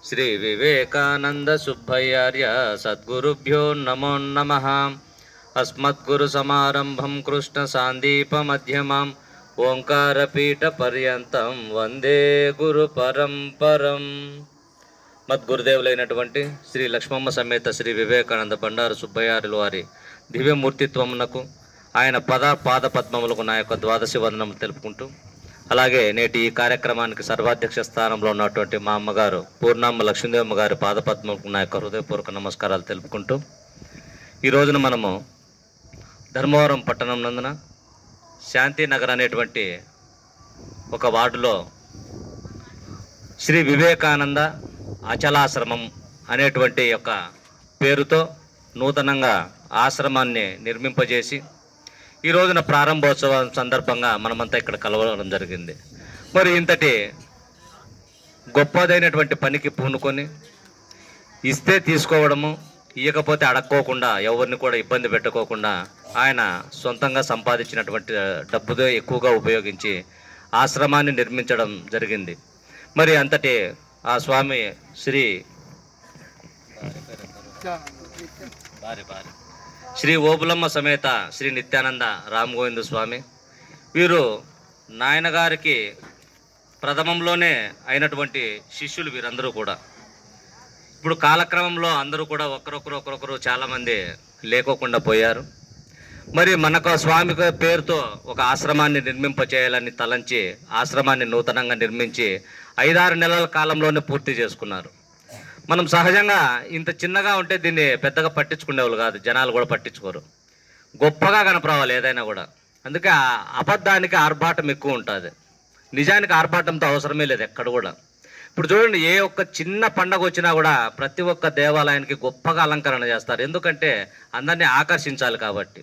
శ్రీ వివేకానంద సుబ్బయ్యార్య సద్గురుభ్యో నమో నమః. అస్మద్గురు సమారంభం కృష్ణ సాందీప మధ్యమం ఓంకారపీఠ పర్యంతం వందే గురు పరంపరం. మద్గురుదేవులైనటువంటి శ్రీ లక్ష్మమ్మ సమేత శ్రీ వివేకానంద బండారు సుబ్బయ్యారుల వారి దివ్యమూర్తిత్వమునకు ఆయన పాద పద్మములకు నా యొక్క ద్వాదశి వందనము తెలుపుకుంటూ, అలాగే నేటి ఈ కార్యక్రమానికి సర్వాధ్యక్ష స్థానంలో ఉన్నటువంటి మా అమ్మగారు పూర్ణమ్మ లక్ష్మీదేవమ్మ గారి పాదపద్మములకు నా యొక్క హృదయపూర్వక నమస్కారాలు తెలుపుకుంటూ, ఈ రోజున మనము ధర్మవరం పట్టణం నందున శాంతినగర్ అనేటువంటి ఒక వార్డులో శ్రీ వివేకానంద అచలాశ్రమం అనేటువంటి యొక్క పేరుతో నూతనంగా ఆశ్రమాన్ని నిర్మింపజేసి ఈ రోజున ప్రారంభోత్సవం సందర్భంగా మనమంతా ఇక్కడ కలవడం జరిగింది. మరి ఇంతటి గొప్పదైనటువంటి పనికి పూనుకొని ఇస్తే తీసుకోవడము, ఇవ్వకపోతే అడక్కోకుండా, ఎవరిని కూడా ఇబ్బంది పెట్టుకోకుండా ఆయన సొంతంగా సంపాదించినటువంటి డబ్బుతో ఎక్కువగా ఉపయోగించి ఆశ్రమాన్ని నిర్మించడం జరిగింది. మరి అంతటి ఆ స్వామి శ్రీ ఓబులమ్మ సమేత శ్రీ నిత్యానంద రామగోవింద స్వామి వీరు నాయనగారికి ప్రథమంలోనే అయినటువంటి శిష్యులు వీరందరూ కూడా. ఇప్పుడు కాలక్రమంలో అందరూ కూడా ఒకరొకరు చాలామంది లేకోకుండా పోయారు. మరి మనకు స్వామి పేరుతో ఒక ఆశ్రమాన్ని నిర్మింపచేయాలని తలంచి ఆశ్రమాన్ని నూతనంగా నిర్మించి 5-6 నెలల కాలంలోనే పూర్తి చేసుకున్నారు. మనం సహజంగా ఇంత చిన్నగా ఉంటే దీన్ని పెద్దగా పట్టించుకునేవాళ్ళు కాదు, జనాలు కూడా పట్టించుకోరు. గొప్పగా కనపరావాలి ఏదైనా కూడా. అందుకే అబద్ధానికి ఆర్భాటం ఎక్కువ ఉంటుంది, నిజానికి ఆర్భాటంతో అవసరమే లేదు ఎక్కడ కూడా. ఇప్పుడు చూడండి, ఏ ఒక్క చిన్న పండగ వచ్చినా కూడా ప్రతి ఒక్క దేవాలయానికి గొప్పగా అలంకరణ చేస్తారు, ఎందుకంటే అందరినీ ఆకర్షించాలి కాబట్టి.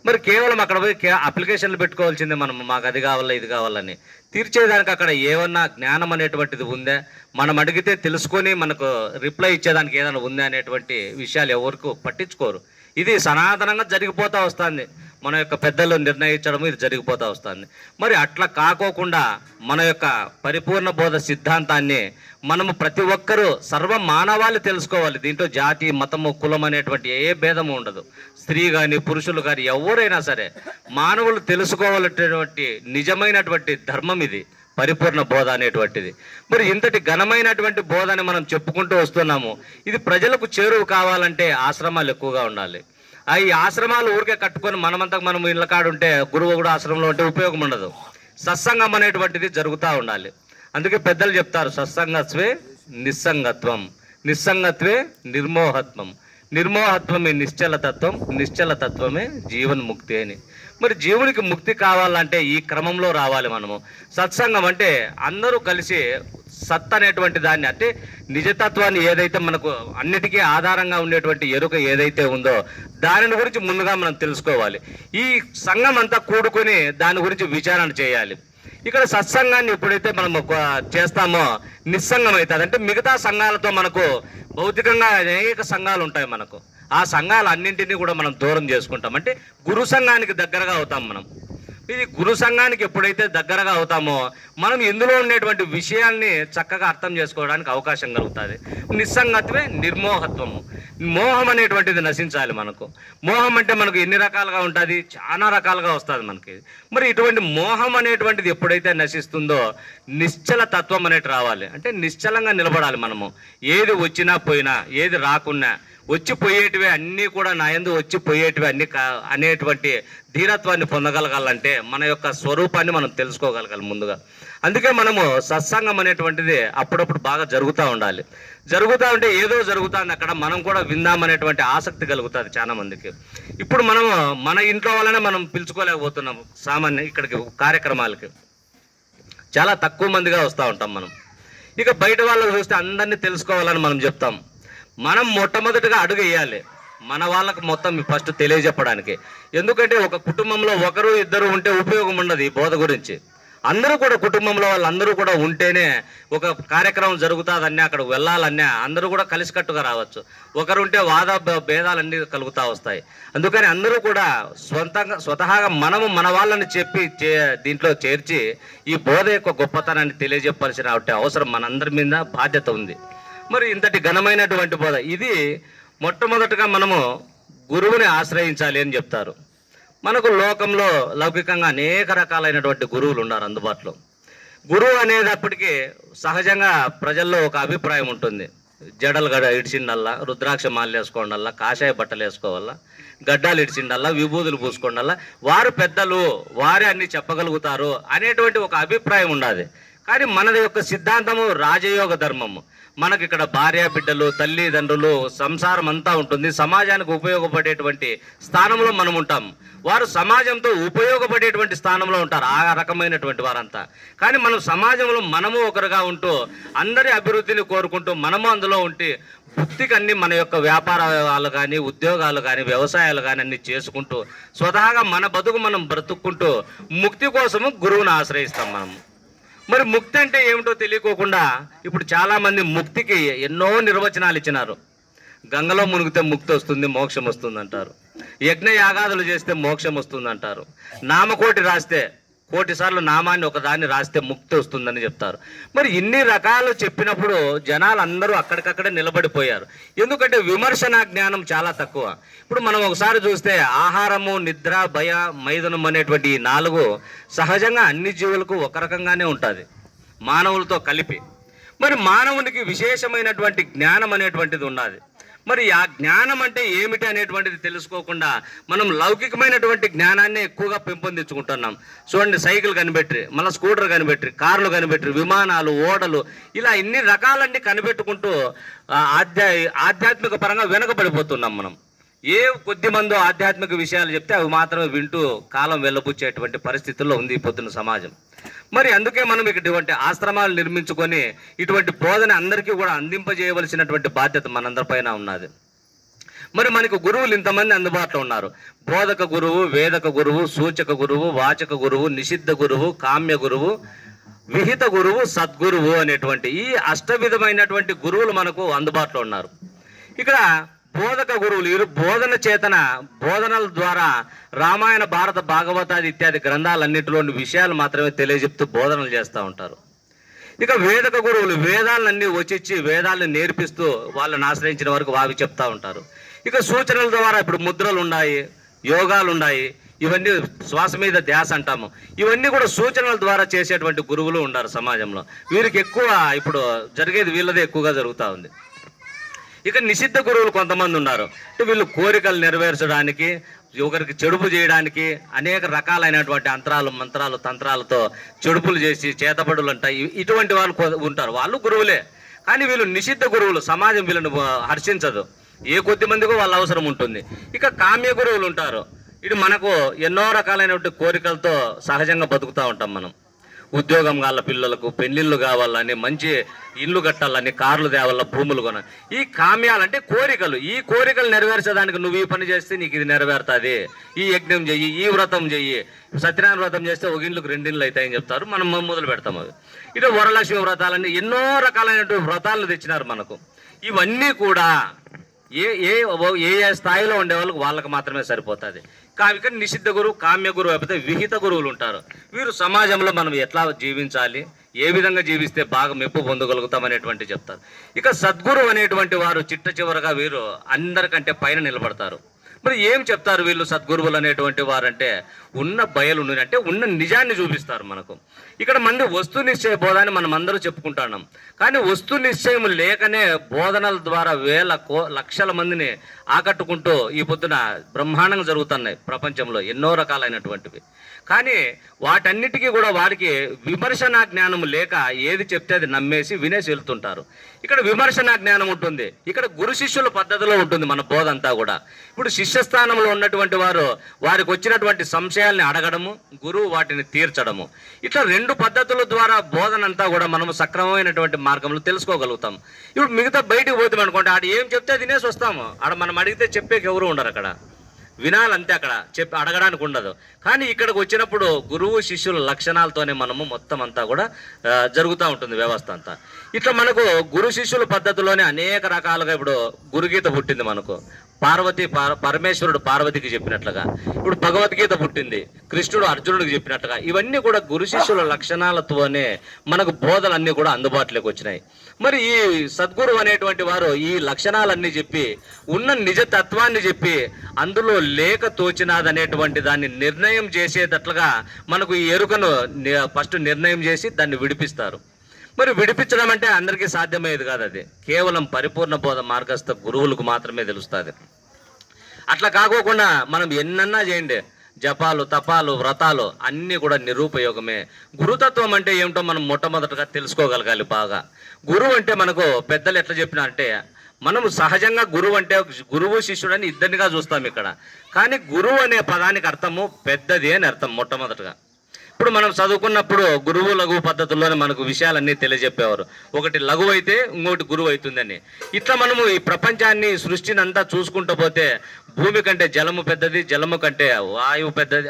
మరి కేవలం అక్కడ పోయి అప్లికేషన్లు పెట్టుకోవాల్సిందే మనం, మాకు అది కావాలా ఇది కావాలని. తీర్చేదానికి అక్కడ ఏమన్నా జ్ఞానం అనేటువంటిది ఉందా, మనం అడిగితే తెలుసుకొని మనకు రిప్లై ఇచ్చేదానికి ఏదైనా ఉందా అనేటువంటి విషయాలు ఎవరికి పట్టించుకోరు. ఇది సనాతనంగా జరిగిపోతూ వస్తుంది, మన యొక్క పెద్దలు నిర్ణయించడం ఇది జరిగిపోతూ వస్తుంది. మరి అట్లా కాకోకుండా మన యొక్క పరిపూర్ణ బోధ సిద్ధాంతాన్ని మనము ప్రతి ఒక్కరూ సర్వ మానవాళి తెలుసుకోవాలి. దీంట్లో జాతి మతము కులం అనేటువంటి ఏ భేదము ఉండదు. స్త్రీ కానీ పురుషులు కానీ ఎవరైనా సరే మానవులు తెలుసుకోవాలనేటువంటి నిజమైనటువంటి ధర్మం ఇది, పరిపూర్ణ బోధ అనేటువంటిది. మరి ఇంతటి ఘనమైనటువంటి బోధని మనం చెప్పుకుంటూ వస్తున్నాము. ఇది ప్రజలకు చేరువు కావాలంటే ఆశ్రమాలు ఎక్కువగా ఉండాలి. ఈ ఆశ్రమాలు ఊరికే కట్టుకొని మనం ఇళ్ళ కాడుంటే, గురువు కూడా ఆశ్రమంలో ఉంటే ఉపయోగం ఉండదు. సత్సంగం అనేటువంటిది జరుగుతూ ఉండాలి. అందుకే పెద్దలు చెప్తారు, సత్సంగత్వే నిస్సంగత్వం, నిస్సంగత్వే నిర్మోహత్వం, నిర్మోహత్వమే నిశ్చలతత్వం, నిశ్చలతత్వమే జీవన్ముక్తి అని. మరి జీవునికి ముక్తి కావాలంటే ఈ క్రమంలో రావాలి మనము. సత్సంగం అంటే అందరూ కలిసి సత్ అనేటువంటి దాన్ని, అంటే నిజతత్వాన్ని ఏదైతే మనకు అన్నిటికీ ఆధారంగా ఉండేటువంటి ఎరుక ఏదైతే ఉందో దానిని గురించి ముందుగా మనం తెలుసుకోవాలి. ఈ సంఘం అంతా కూడుకొని దాని గురించి విచారణ చేయాలి. ఇక్కడ సత్సంగాన్ని ఎప్పుడైతే మనం చేస్తామో నిస్సంగం అవుతుంది. అంటే మిగతా సంఘాలతో మనకు భౌతికంగా అనేక సంఘాలు ఉంటాయి మనకు, ఆ సంఘాలన్నింటినీ కూడా మనం దూరం చేసుకుంటాం. అంటే గురు సంఘానికి దగ్గరగా అవుతాం మనం. ఇది గురు సంఘానికి ఎప్పుడైతే దగ్గరగా అవుతామో మనం ఇందులో ఉండేటువంటి విషయాల్ని చక్కగా అర్థం చేసుకోవడానికి అవకాశం కలుగుతుంది. నిస్సంగత్వే నిర్మోహత్వము, మోహం అనేటువంటిది నశించాలి మనకు. మోహం అంటే మనకు ఎన్ని రకాలుగా ఉంటుంది, చాలా రకాలుగా వస్తుంది మనకి. మరి ఇటువంటి మోహం అనేటువంటిది ఎప్పుడైతే నశిస్తుందో నిశ్చల తత్వం అనేది రావాలి. అంటే నిశ్చలంగా నిలబడాలి మనము. ఏది వచ్చినా పోయినా, ఏది రాకున్నా, వచ్చిపోయేటివే అన్నీ కూడా నా యందు వచ్చిపోయేటివి అన్నీ అనేటువంటి ధీరత్వాన్ని పొందగలగాలంటే మన యొక్క స్వరూపాన్ని మనం తెలుసుకోగలగాలి ముందుగా. అందుకే మనము సత్సంగం అనేటువంటిది అప్పుడప్పుడు బాగా జరుగుతూ ఉండాలి. జరుగుతూ ఉంటే ఏదో జరుగుతుంది అక్కడ, మనం కూడా విందామనేటువంటి ఆసక్తి కలుగుతుంది చాలా మందికి. ఇప్పుడు మనము మన ఇంట్లో వాళ్ళనే మనం పిలుచుకోలేకపోతున్నాము సామాన్య ఇక్కడికి కార్యక్రమాలకి. చాలా తక్కువ మందిగా వస్తూ ఉంటాం మనం. ఇక బయట వాళ్ళకి చూస్తే అందరినీ తెలుసుకోవాలని మనం చెప్తాం. మనం మొట్టమొదటిగా అడుగు వేయాలి మన వాళ్ళకు మొత్తం ఫస్ట్ తెలియజెప్పడానికి. ఎందుకంటే ఒక కుటుంబంలో ఒకరు ఇద్దరు ఉంటే ఉపయోగం ఉండదు ఈ బోధ గురించి. అందరూ కూడా కుటుంబంలో వాళ్ళందరూ కూడా ఉంటేనే ఒక కార్యక్రమం జరుగుతుందన్నా అక్కడ వెళ్ళాలన్నా అందరూ కూడా కలిసికట్టుగా రావచ్చు. ఒకరుంటే భేదాలన్నీ కలుగుతూ వస్తాయి. అందుకని అందరూ కూడా స్వతహాగా మనము మన వాళ్ళని చెప్పి దీంట్లో చేర్చి ఈ బోధ యొక్క గొప్పతనాన్ని తెలియజెప్పాల్సిన అవసరం మనందరి మీద బాధ్యత ఉంది. మరి ఇంతటి ఘనమైనటువంటి బోధ ఇది మొట్టమొదటిగా మనము గురువుని ఆశ్రయించాలి అని చెప్తారు. మనకు లోకంలో లౌకికంగా అనేక రకాలైనటువంటి గురువులు ఉన్నారు అందుబాటులో. గురువు అనేటప్పటికీ సహజంగా ప్రజల్లో ఒక అభిప్రాయం ఉంటుంది. జడలు ఇడిచిండల్లా, రుద్రాక్ష మాలు వేసుకోండల్లా, కాషాయ బట్టలు వేసుకోవాలా, గడ్డాలు ఇడిచిండల్లా, విభూతులు పూసుకోండల్లా, వారు పెద్దలు, వారే అన్ని చెప్పగలుగుతారు అనేటువంటి ఒక అభిప్రాయం ఉండాలి. కానీ మనది యొక్క సిద్ధాంతము రాజయోగ ధర్మము. మనకి ఇక్కడ భార్య బిడ్డలు, తల్లిదండ్రులు, సంసారం అంతా ఉంటుంది. సమాజానికి ఉపయోగపడేటువంటి స్థానంలో మనం ఉంటాం. వారు సమాజంతో ఉపయోగపడేటువంటి స్థానంలో ఉంటారు, ఆ రకమైనటువంటి వారంతా. కానీ మనం సమాజంలో మనము ఒకరుగా ఉంటూ అందరి అభివృద్ధిని కోరుకుంటూ మనము అందులో ఉంటే భక్తికి అన్ని మన యొక్క వ్యాపారాలు కానీ, ఉద్యోగాలు కానీ, వ్యవసాయాలు కానీ అన్ని చేసుకుంటూ స్వతహాగా మన బతుకు మనం బ్రతుక్కుంటూ ముక్తి కోసము గురువుని ఆశ్రయిస్తాం మనము. మరి ముక్తి అంటే ఏమిటో తెలియకోకుండా ఇప్పుడు చాలామంది ముక్తికి ఎన్నో నిర్వచనాలు ఇచ్చినారు. గంగలో మునిగితే ముక్తి వస్తుంది, మోక్షం వస్తుంది అంటారు. యజ్ఞ యాగాదులు చేస్తే మోక్షం వస్తుంది అంటారు. నామకోటి రాస్తే, కోటి సార్లు నామాన్ని ఒకదాన్ని రాస్తే ముక్తి వస్తుందని చెప్తారు. మరి ఇన్ని రకాలు చెప్పినప్పుడు జనాలు అందరూ అక్కడికక్కడే నిలబడిపోయారు. ఎందుకంటే విమర్శన జ్ఞానం చాలా తక్కువ. ఇప్పుడు మనం ఒకసారి చూస్తే ఆహారము, నిద్ర, భయ, మైథునం అనేటువంటి ఈ 4 సహజంగా అన్ని జీవులకు ఒక రకంగానే ఉంటుంది, మానవులతో కలిపి. మరి మానవునికి విశేషమైనటువంటి జ్ఞానం అనేటువంటిది ఉన్నది. మరి ఆ జ్ఞానం అంటే ఏమిటి అనేటువంటిది తెలుసుకోకుండా మనం లౌకికమైనటువంటి జ్ఞానాన్ని ఎక్కువగా పెంపొందించుకుంటున్నాం. చూడండి, సైకిల్ కనిపెట్టి, మళ్ళీ స్కూటర్ కనిపెట్టి, కార్లు కనిపెట్టి, విమానాలు, ఓడలు, ఇలా ఇన్ని రకాలన్నీ కనిపెట్టుకుంటూ ఆధ్యాత్మిక పరంగా వెనకబడిపోతున్నాం మనం. ఏ కొద్ది మందో ఆధ్యాత్మిక విషయాలు చెప్తే అవి మాత్రమే వింటూ కాలం వెళ్ళబుచ్చేటువంటి పరిస్థితుల్లో ఉంది ఈ పొద్దున సమాజం. మరి అందుకే మనం ఇటువంటి ఆశ్రమాలు నిర్మించుకొని ఇటువంటి బోధన అందరికీ కూడా అందింపజేయవలసినటువంటి బాధ్యత మనందరిపైన ఉన్నది. మరి మనకు గురువులు ఇంతమంది అందుబాటులో ఉన్నారు. బోధక గురువు, వేదక గురువు, సూచక గురువు, వాచక గురువు, నిషిద్ధ గురువు, కామ్య గురువు, విహిత గురువు, సద్గురువు అనేటువంటి ఈ అష్టవిధమైనటువంటి గురువులు మనకు అందుబాటులో ఉన్నారు. ఇక్కడ బోధక గురువులు వీరు బోధన చేతన, బోధనల ద్వారా రామాయణ, భారత, భాగవతాది ఇత్యాది గ్రంథాలన్నింటిలోని విషయాలు మాత్రమే తెలియజెప్తూ బోధనలు చేస్తూ ఉంటారు. ఇక వేదక గురువులు వేదాలన్నీ వచ్చిచ్చి వేదాలను నేర్పిస్తూ వాళ్ళని ఆశ్రయించిన వరకు వావి చెప్తా ఉంటారు. ఇక సూచనల ద్వారా ఇప్పుడు ముద్రలు ఉన్నాయి, యోగాలు ఉన్నాయి, ఇవన్నీ శ్వాస మీద ధ్యాస అంటాము. ఇవన్నీ కూడా సూచనల ద్వారా చేసేటువంటి గురువులు ఉన్నారు సమాజంలో. వీరికి ఎక్కువ ఇప్పుడు జరిగేది వీళ్ళదే ఎక్కువగా జరుగుతూ ఉంది. ఇక నిషిద్ధ గురువులు కొంతమంది ఉన్నారు. అంటే వీళ్ళు కోరికలు నెరవేర్చడానికి, ఒకరికి చెడుపు చేయడానికి అనేక రకాలైనటువంటి అంతరాలు, మంత్రాలు, తంత్రాలతో చెడుపులు చేసి చేతబడులు అంటాయి. ఇటువంటి వాళ్ళు ఉంటారు, వాళ్ళు గురువులే. కానీ వీళ్ళు నిషిద్ధ గురువులు, సమాజం వీళ్ళని హర్షించదు. ఏ కొద్ది మందికో వాళ్ళ అవసరం ఉంటుంది. ఇక కామ్య గురువులు ఉంటారు. ఇది మనకు ఎన్నో రకాలైనటువంటి కోరికలతో సహజంగా బతుకుతూ ఉంటాం మనం. ఉద్యోగం కావాల, పిల్లలకు పెళ్ళిళ్ళు కావాలని, మంచి ఇల్లు కట్టాలని, కార్లు తేవాల, భూములు కొన, ఈ కామ్యాలంటే కోరికలు. ఈ కోరికలు నెరవేర్చడానికి నువ్వు ఈ పని చేస్తే నీకు ఇది నెరవేరుతుంది, ఈ యజ్ఞం చెయ్యి, ఈ వ్రతం చెయ్యి, సత్యనారాయణ వ్రతం చేస్తే ఒక ఇండ్లకు 2 ఇండ్లు అవుతాయని చెప్తారు. మనం మొదలు పెడతాం. అవి ఇటు వరలక్ష్మి వ్రతాలని ఎన్నో రకాలైనటువంటి వ్రతాలను తెచ్చినారు మనకు. ఇవన్నీ కూడా ఏ ఏ ఏ స్థాయిలో ఉండే వాళ్ళకి మాత్రమే సరిపోతుంది. ఇక్కడ నిషిద్ధ గురువు, కామ్య గురువు అయిపోతే విహిత గురువులు ఉంటారు. వీరు సమాజంలో మనం ఎట్లా జీవించాలి, ఏ విధంగా జీవిస్తే బాగా మెప్పు పొందగలుగుతాం అనేటువంటి చెప్తారు. ఇక సద్గురువు అనేటువంటి వారు చిట్ట చివరగా వీరు అందరికంటే పైన నిలబడతారు. మరి ఏం చెప్తారు వీళ్ళు సద్గురువులు అనేటువంటి వారంటే, ఉన్న బయలు అంటే ఉన్న నిజాన్ని చూపిస్తారు మనకు. ఇక్కడ మంది వస్తు నిశ్చయ బోధని మనం అందరూ చెప్పుకుంటున్నాం. కానీ వస్తు నిశ్చయం లేకనే బోధనల ద్వారా లక్షల మందిని ఆకట్టుకుంటూ ఈ పొద్దున బ్రహ్మాండంగా జరుగుతున్నాయి ప్రపంచంలో ఎన్నో రకాలైనటువంటివి. కానీ వాటన్నిటికీ కూడా వారికి విమర్శనా జ్ఞానం లేక ఏది చెప్తే అది నమ్మేసి వినేసి వెళ్తుంటారు. ఇక్కడ విమర్శనా జ్ఞానం ఉంటుంది, ఇక్కడ గురు శిష్యుల పద్ధతిలో ఉంటుంది మన బోధ అంతా కూడా. ఇప్పుడు శిష్యస్థానంలో ఉన్నటువంటి వారు వారికి వచ్చినటువంటి సంశయాల్ని అడగడము, గురువు వాటిని తీర్చడము, ఇట్లా 2 పద్ధతుల ద్వారా బోధనంతా కూడా మనము సక్రమమైనటువంటి మార్గంలో తెలుసుకోగలుగుతాం. ఇప్పుడు మిగతా బయటికి పోతాం అనుకోండి, ఆడ ఏం చెప్తే తినేసి వస్తాము, ఆడ మనం అడిగితే చెప్పేకి ఎవరు ఉండరు అక్కడ. వినాలంతే, అక్కడ చెప్పి అడగడానికి ఉండదు. కానీ ఇక్కడికి వచ్చినప్పుడు గురువు శిష్యుల లక్షణాలతోనే మనము మొత్తం అంతా కూడా జరుగుతూ ఉంటుంది వ్యవస్థ అంతా. ఇట్లా మనకు గురు శిష్యుల పద్ధతిలోనే అనేక రకాలుగా ఇప్పుడు గురుగీత పుట్టింది మనకు. పరమేశ్వరుడు పార్వతికి చెప్పినట్లుగా ఇప్పుడు భగవద్గీత పుట్టింది, కృష్ణుడు అర్జునుడికి చెప్పినట్లుగా. ఇవన్నీ కూడా గురు శిష్యుల లక్షణాలతోనే మనకు బోధలన్నీ కూడా అందుబాటులోకి వచ్చినాయి. మరి ఈ సద్గురు అనేటువంటి వారు ఈ లక్షణాలన్నీ చెప్పి ఉన్న నిజతత్వాన్ని చెప్పి అందులో లేక తోచినాదనేటువంటి దాన్ని నిర్ణయం చేసేటట్లుగా మనకు ఈ ఎరుకను ఫస్ట్ నిర్ణయం చేసి దాన్ని విడిపిస్తారు. మరి విడిపించడం అంటే అందరికీ సాధ్యమయ్యేది కాదు. అది కేవలం పరిపూర్ణ బోధ మార్గస్థ గురువులకు మాత్రమే తెలుస్తుంది. అట్లా కాకోకుండా మనం ఎన్నన్నా చేయండి, జపాలు తపాలు వ్రతాలు అన్నీ కూడా నిరుపయోగమే. గురుతత్వం అంటే ఏమిటో మనం మొట్టమొదటగా తెలుసుకోగలగాలి బాగా. గురువు అంటే మనకు పెద్దలు ఎట్లా చెప్పినా అంటే, మనము సహజంగా గురువు అంటే గురువు శిష్యుడని ఇద్దరినిగా చూస్తాం ఇక్కడ. కానీ గురువు అనే పదానికి అర్థము పెద్దది అని అర్థం మొట్టమొదటగా. ఇప్పుడు మనం చదువుకున్నప్పుడు గురువు లఘువు పద్ధతుల్లోనే మనకు విషయాలన్నీ తెలియజెప్పేవారు. ఒకటి లఘువు అయితే ఇంకోటి గురువు అవుతుందని. ఇట్లా మనము ఈ ప్రపంచాన్ని సృష్టిని అంతా చూసుకుంటూ పోతే భూమి కంటే జలము పెద్దది, జలము కంటే వాయువు పెద్దది,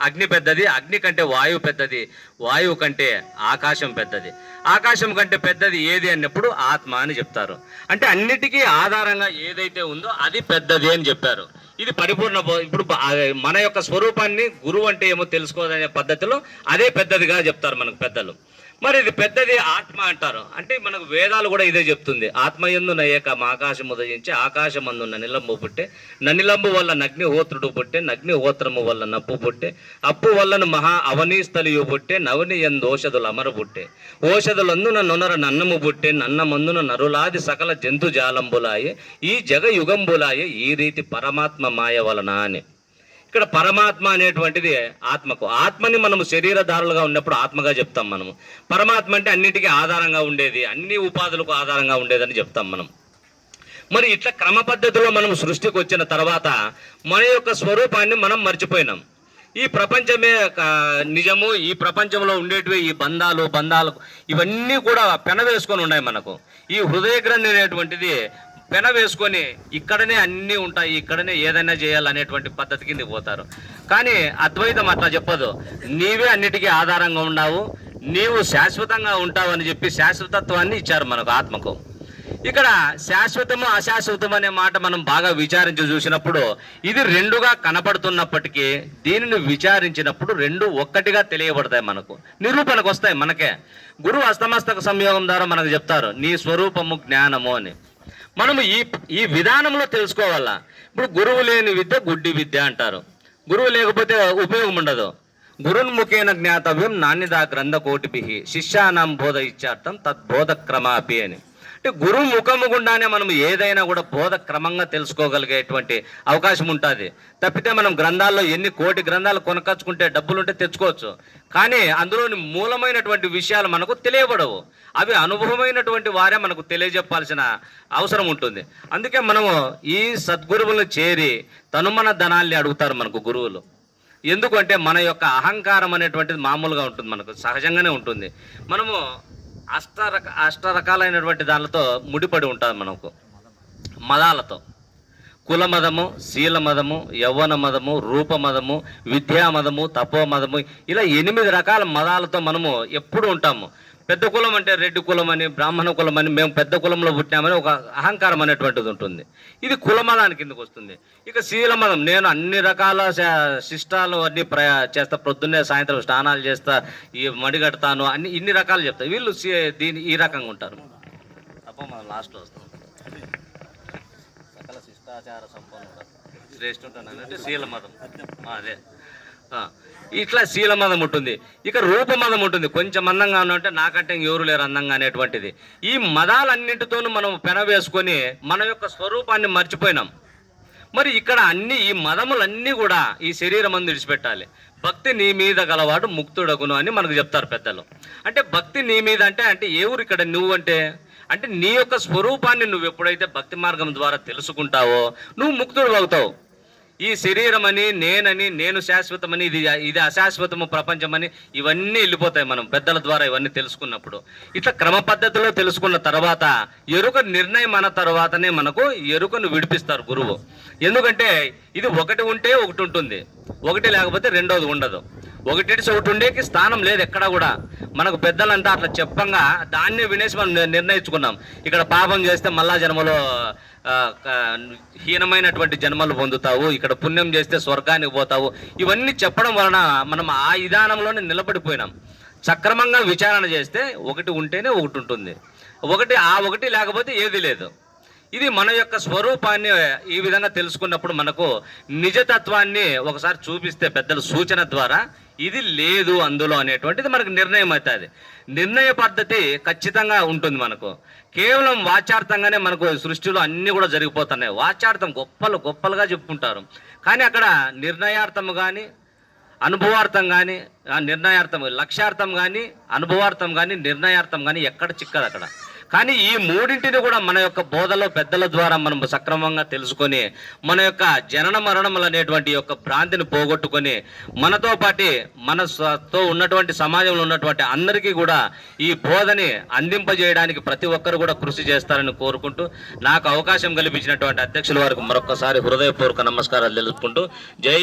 అగ్ని పెద్దది, అగ్ని కంటే వాయువు పెద్దది, వాయువు కంటే ఆకాశం పెద్దది, ఆకాశం కంటే పెద్దది ఏది అన్నప్పుడు ఆత్మ అని చెప్తారు. అంటే అన్నిటికీ ఆధారంగా ఏదైతే ఉందో అది పెద్దది అని చెప్పారు. ఇది పరిపూర్ణ. ఇప్పుడు మన యొక్క స్వరూపాన్ని గురువు అంటే ఏమో తెలుసుకోదనే పద్ధతిలో అదే పెద్దదిగా చెప్తారు మనకు పెద్దలు. మరి ఇది పెద్దది ఆత్మ అంటారు. అంటే మనకు వేదాలు కూడా ఇదే చెప్తుంది. ఆత్మయందు నయేకం ఆకాశం ఉదయించి ఆకాశమందు ననిలంబు పుట్టే, ననిలంబు వల్ల నగ్నిహోత్రుడు పుట్టే, నగ్నిహోత్రము వల్ల నప్పు పుట్టే, అప్పు వల్లను మహా అవనీస్థలియు పుట్టే, నవని ఎందు ఓషధులు అమరు పుట్టే, ఓషధులందున నొనర నన్నము పుట్టే, నన్నమందున నరులాది సకల జంతు జాలంబులాయే, ఈ జగ యుగంబులాయే, ఈ రీతి పరమాత్మ మాయ వలన అని. ఇక్కడ పరమాత్మ అనేటువంటిది ఆత్మకు, ఆత్మని మనము శరీరధారులుగా ఉన్నప్పుడు ఆత్మగా చెప్తాం మనము. పరమాత్మ అంటే అన్నిటికీ ఆధారంగా ఉండేది, అన్ని ఉపాధులకు ఆధారంగా ఉండేదని చెప్తాం మనం. మరి ఇట్లా క్రమ పద్ధతిలో మనం సృష్టికి వచ్చిన తర్వాత మన యొక్క స్వరూపాన్ని మనం మర్చిపోయినాం. ఈ ప్రపంచమే నిజము, ఈ ప్రపంచంలో ఉండేటివి ఈ బంధాలు ఇవన్నీ కూడా పెనవేసుకొని ఉన్నాయి మనకు. ఈ హృదయ గ్రంథి అనేటువంటిది పెన వేసుకొని ఇక్కడనే అన్నీ ఉంటాయి, ఇక్కడనే ఏదైనా చేయాలనేటువంటి పద్ధతి కింద పోతారు. కానీ అద్వైతం అట్లా చెప్పదు. నీవే అన్నిటికీ ఆధారంగా ఉన్నావు, నీవు శాశ్వతంగా ఉంటావు అని చెప్పి శాశ్వతత్వాన్ని ఇచ్చారు మనకు ఆత్మకు. ఇక్కడ శాశ్వతము అశాశ్వతం అనే మాట మనం బాగా విచారించి చూసినప్పుడు ఇది రెండుగా కనపడుతున్నప్పటికీ దీనిని విచారించినప్పుడు రెండు ఒక్కటిగా తెలియబడతాయి, మనకు నిరూపణకు వస్తాయి మనకే. గురువు అస్తమస్తక సంయోగం ద్వారా మనకు చెప్తారు నీ స్వరూపము జ్ఞానము అని. మనము ఈ విధానంలో తెలుసుకోవాలా. ఇప్పుడు గురువు లేని విద్య గుడ్డి విద్య అంటారు. గురువు లేకపోతే ఉపయోగం ఉండదు. గురున్ముఖేన జ్ఞాతవ్యం నాణ్యదా గ్రంథ కోటిభి శిష్యానాం బోధ ఇచ్చార్థం తద్బోధ క్రమాపి అని. అంటే గురువు ముఖము గుండానే మనం ఏదైనా కూడా బోధ క్రమంగా తెలుసుకోగలిగేటువంటి అవకాశం ఉంటుంది. తప్పితే మనం గ్రంథాల్లో ఎన్ని కోటి గ్రంథాలు కొనకచ్చుకుంటే డబ్బులుంటే తెచ్చుకోవచ్చు, కానీ అందులోని మూలమైనటువంటి విషయాలు మనకు తెలియబడవు. అవి అనుభవమైనటువంటి వారే మనకు తెలియజెప్పాల్సిన అవసరం ఉంటుంది. అందుకే మనము ఈ సద్గురువులను చేరి తనుమన ధనాల్ని అడుగుతారు మనకు గురువులు. ఎందుకంటే మన యొక్క అహంకారం అనేటువంటిది మామూలుగా ఉంటుంది, మనకు సహజంగానే ఉంటుంది. మనము అష్ట రకాలైనటువంటి దానితో ముడిపడి ఉంటుంది మనకు. మదాలతో కుల మదము, శీల మదము, యవ్వన మదము, రూప మదము, విద్యా మదము, తపో మదము, ఇలా 8 రకాల మదాలతో మనము ఎప్పుడు ఉంటాము. పెద్ద కులం అంటే రెడ్డి కులం అని, బ్రాహ్మణ కులం అని, మేము పెద్ద కులంలో పుట్టినామని ఒక అహంకారం అనేటువంటిది ఉంటుంది. ఇది కులమదాని కిందకు వస్తుంది. ఇక శీల మదం, నేను అన్ని రకాల శిష్టాలు అన్ని చేస్తా, పొద్దున్నే సాయంత్రం స్నానాలు చేస్తా, ఈ మడిగడతాను అన్ని ఇన్ని రకాలు చెప్తారు. వీళ్ళు ఈ రకంగా ఉంటారు. తప్ప మనం లాస్ట్లో వస్తాం. సకల శిష్టాచార సంపన్నుడు శ్రేష్ఠ అంటే శీల మదం అదే. ఇట్లా శీల మదం ఉంటుంది. ఇక రూపమదం ఉంటుంది. కొంచెం అందంగా ఉన్నంటే నాకంటే ఎవరు లేరు అందంగా అనేటువంటిది. ఈ మదాలన్నింటితోనూ మనం పెనవేసుకొని మన యొక్క స్వరూపాన్ని మర్చిపోయినాం. మరి ఇక్కడ ఈ మదములన్నీ కూడా ఈ శరీరం అందు విడిచిపెట్టాలి. భక్తి నీ మీద గలవాడు ముక్తుడగును అని మనకు చెప్తారు పెద్దలు. అంటే భక్తి నీ మీద అంటే ఎవరు ఇక్కడ నువ్వు అంటే నీ యొక్క స్వరూపాన్ని నువ్వు ఎప్పుడైతే భక్తి మార్గం ద్వారా తెలుసుకుంటావో నువ్వు ముక్తుడు అవుతావు. ఈ శరీరం అని నేనని నేను శాశ్వతమని ఇది అశాశ్వతము ప్రపంచమని ఇవన్నీ వెళ్ళిపోతాయి మనం పెద్దల ద్వారా ఇవన్నీ తెలుసుకున్నప్పుడు. ఇట్లా క్రమ పద్ధతిలో తెలుసుకున్న తర్వాత ఎరుక నిర్ణయం అన్న తర్వాతనే మనకు ఎరుకను విడిపిస్తారు గురువు. ఎందుకంటే ఇది ఒకటి ఉంటే ఒకటి ఉంటుంది, ఒకటి లేకపోతే రెండోది ఉండదు. ఒకటి ఉండేకి స్థానం లేదు ఎక్కడ కూడా. మనకు పెద్దలంతా అట్లా చెప్పంగా దాన్నే వినేసి మనం నిర్ణయించుకున్నాం. ఇక్కడ పాపం చేస్తే మళ్ళా జన్మలో హీనమైనటువంటి జన్మలు పొందుతావు, ఇక్కడ పుణ్యం చేస్తే స్వర్గానికి పోతావు, ఇవన్నీ చెప్పడం వలన మనం ఆ విధానంలోనే నిలబడిపోయినాం. సక్రమంగా విచారణ చేస్తే ఒకటి ఉంటేనే ఒకటి ఉంటుంది, ఒకటి లేకపోతే ఏది లేదు. ఇది మన యొక్క స్వరూపాన్ని ఈ విధంగా తెలుసుకున్నప్పుడు మనకు నిజతత్వాన్ని ఒకసారి చూపిస్తే పెద్దల సూచన ద్వారా ఇది లేదు అందులో అనేటువంటిది మనకు నిర్ణయం అవుతుంది. నిర్ణయ పద్ధతి ఖచ్చితంగా ఉంటుంది మనకు. కేవలం వాచార్థంగానే మనకు సృష్టిలో అన్నీ కూడా జరిగిపోతున్నాయి. వాచార్థం గొప్పలుగా చెప్పుకుంటారు, కానీ అక్కడ నిర్ణయార్థం కానీ అనుభవార్థం కానీ లక్ష్యార్థం కానీ అనుభవార్థం కానీ నిర్ణయార్థం కానీ ఎక్కడ చిక్కదు అక్కడ. కానీ ఈ మూడింటిని కూడా మన యొక్క బోధలో పెద్దల ద్వారా మనం సక్రమంగా తెలుసుకొని మన యొక్క జనన మరణములు అనేటువంటి యొక్క భ్రాంతిని పోగొట్టుకొని మనతో పాటి మనతో ఉన్నటువంటి సమాజంలో ఉన్నటువంటి అందరికీ కూడా ఈ బోధని అందింపజేయడానికి ప్రతి ఒక్కరు కూడా కృషి చేస్తారని కోరుకుంటూ నాకు అవకాశం కల్పించినటువంటి అధ్యక్షుల వారికి మరొకసారి హృదయపూర్వక నమస్కారాలు తెలుపుకుంటూ జై